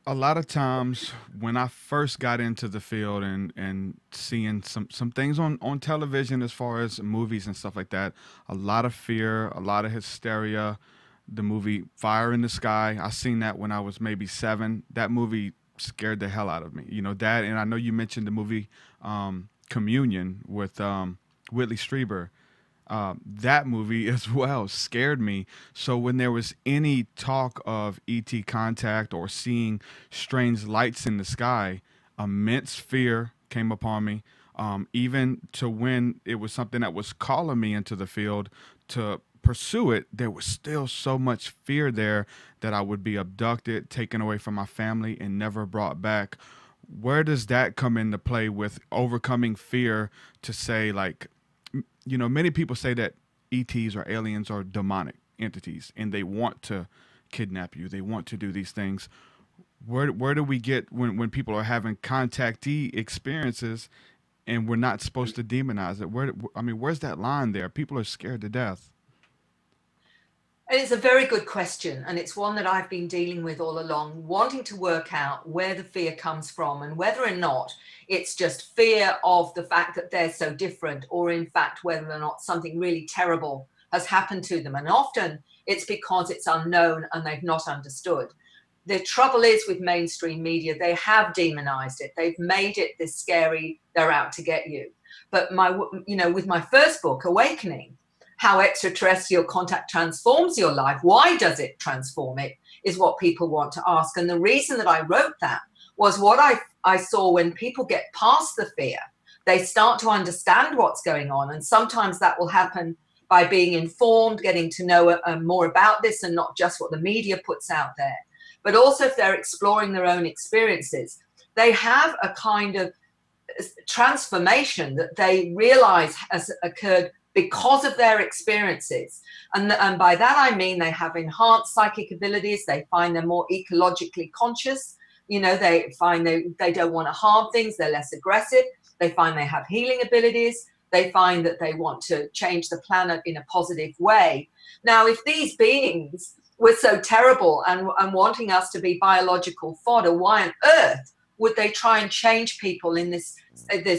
A lot of times when I first got into the field and seeing some things on television as far as movies and stuff like that, a lot of fear, a lot of hysteria. The movie Fire in the Sky, I seen that when I was maybe 7. That movie scared the hell out of me. You know that, and I know you mentioned the movie Communion with Whitley Strieber. That movie as well scared me. So when there was any talk of ET contact or seeing strange lights in the sky, immense fear came upon me. Even to when it was something that was calling me into the field to pursue it, there was still so much fear there that I would be abducted, taken away from my family, and never brought back. Where does that come into play with overcoming fear to say, like, many people say that ETs or aliens are demonic entities and they want to kidnap you. They want to do these things. Where do we get when people are having contactee experiences and we're not supposed to demonize it? Where's that line there? People are scared to death. And it's a very good question, and it's one that I've been dealing with all along, wanting to work out where the fear comes from and whether or not it's just fear of the fact that they're so different, or in fact, whether or not something really terrible has happened to them. And often it's because it's unknown and they've not understood. The trouble is with mainstream media, they have demonized it. They've made it this scary, they're out to get you. But with my first book, Awakening, how extraterrestrial contact transforms your life, why does it transform it, is what people want to ask. And the reason that I wrote that was what I saw when people get past the fear, they start to understand what's going on. And sometimes that will happen by being informed, getting to know more about this and not just what the media puts out there. But also if they're exploring their own experiences, they have a kind of transformation that they realize has occurred because of their experiences. And by that, I mean they have enhanced psychic abilities. They find they're more ecologically conscious. They find they don't want to harm things. They're less aggressive. They find they have healing abilities. They find that they want to change the planet in a positive way. Now, if these beings were so terrible and wanting us to be biological fodder, why on earth would they try and change people in this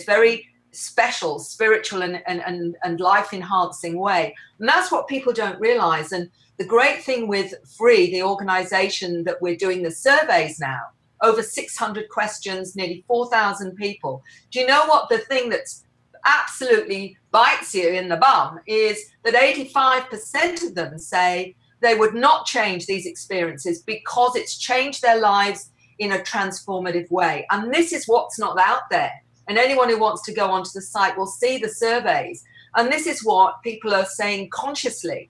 very special spiritual and life enhancing way? And that's what people don't realize. And the great thing with Free, the organization that we're doing the surveys now, over 600 questions, nearly 4,000 people. Do you know what the thing that's absolutely bites you in the bum is that 85% of them say they would not change these experiences because it's changed their lives in a transformative way. And this is what's not out there. And anyone who wants to go onto the site will see the surveys. And this is what people are saying consciously.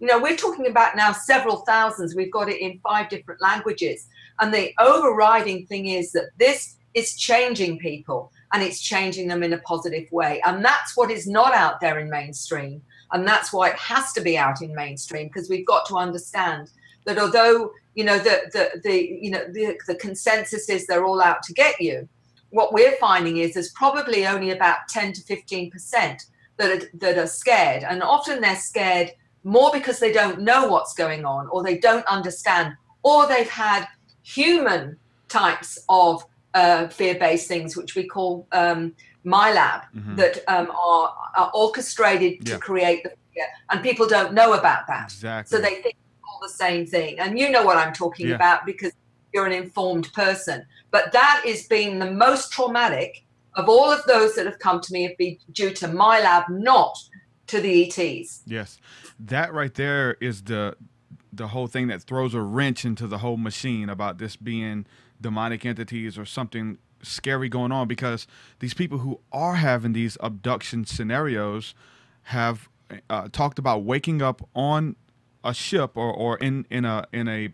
We're talking about now several thousands. We've got it in 5 different languages. And the overriding thing is that this is changing people and it's changing them in a positive way. And that's what is not out there in mainstream. And that's why it has to be out in mainstream, because we've got to understand that although, the consensus is they're all out to get you, what we're finding is there's probably only about 10 to 15% that are scared. And often they're scared more because they don't know what's going on, or they don't understand, or they've had human types of fear-based things, which we call MyLab, that are orchestrated to create the fear. And people don't know about that. Exactly. So they think it's all the same thing. And you know what I'm talking about because you're an informed person. But that has been the most traumatic of all of those that have come to me, have been due to MyLab, not to the ETs. Yes. That right there is the whole thing that throws a wrench into the whole machine about this being demonic entities or something scary going on, because these people who are having these abduction scenarios have talked about waking up on a ship or in a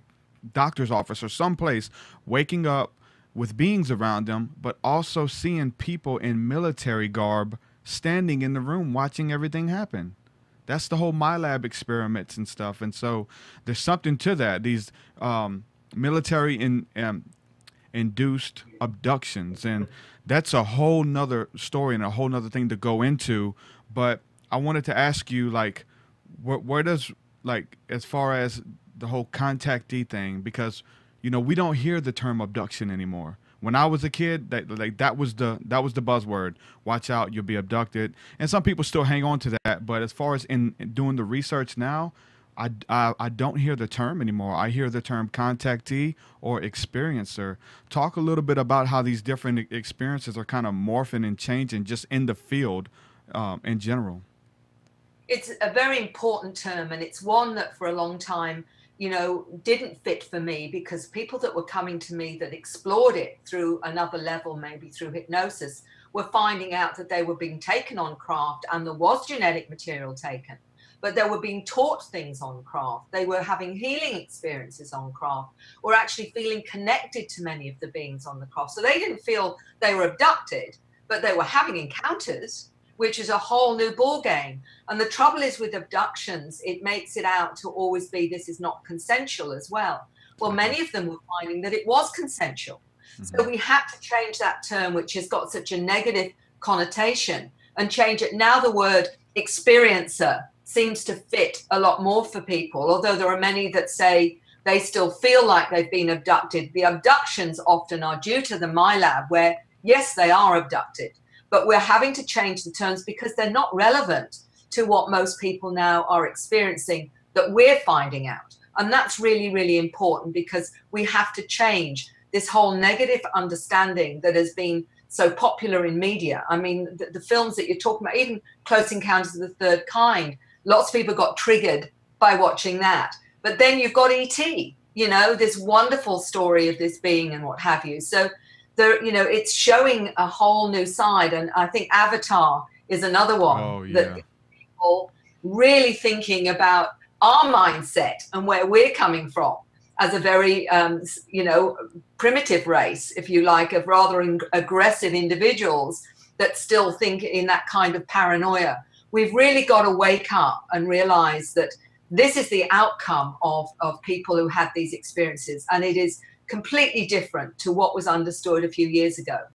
doctor's office or someplace, waking up with beings around them, but also seeing people in military garb standing in the room watching everything happen. That's the whole MyLab experiments and stuff. And so there's something to that. These military induced abductions, and that's a whole nother story and a whole nother thing to go into. But I wanted to ask you, like, where does, like, as far as the whole contactee thing, because You know, we don't hear the term abduction anymore. When I was a kid, that was the buzzword. Watch out, you'll be abducted. And some people still hang on to that. But as far as in doing the research now, I don't hear the term anymore. I hear the term contactee or experiencer. Talk a little bit about how these different experiences are kind of morphing and changing just in the field in general. It's a very important term, and it's one that for a long time, you know, didn't fit for me, because people that were coming to me that explored it through another level, maybe through hypnosis, were finding out that they were being taken on craft, and there was genetic material taken, but they were being taught things on craft. They were having healing experiences on craft, or actually feeling connected to many of the beings on the craft. So they didn't feel they were abducted, but they were having encounters, which is a whole new ball game. And the trouble is with abductions, it makes it out to always be this is not consensual as well. Well, many of them were finding that it was consensual. Mm-hmm. So we had to change that term, which has got such a negative connotation, and change it. Now the word experiencer seems to fit a lot more for people, although there are many that say they still feel like they've been abducted. The abductions often are due to the MyLab, where, yes, they are abducted, but we're having to change the terms because they're not relevant to what most people now are experiencing that we're finding out. And that's really, really important, because we have to change this whole negative understanding that has been so popular in media. I mean, the films that you're talking about, even Close Encounters of the Third Kind, lots of people got triggered by watching that. But then you've got E.T., you know, this wonderful story of this being and what have you. So there, you know, it's showing a whole new side. And I think Avatar is another one that people really thinking about our mindset and where we're coming from as a very, you know, primitive race, if you like, of rather aggressive individuals that still think in that kind of paranoia. We've really got to wake up and realize that this is the outcome of people who had these experiences, and it is completely different to what was understood a few years ago.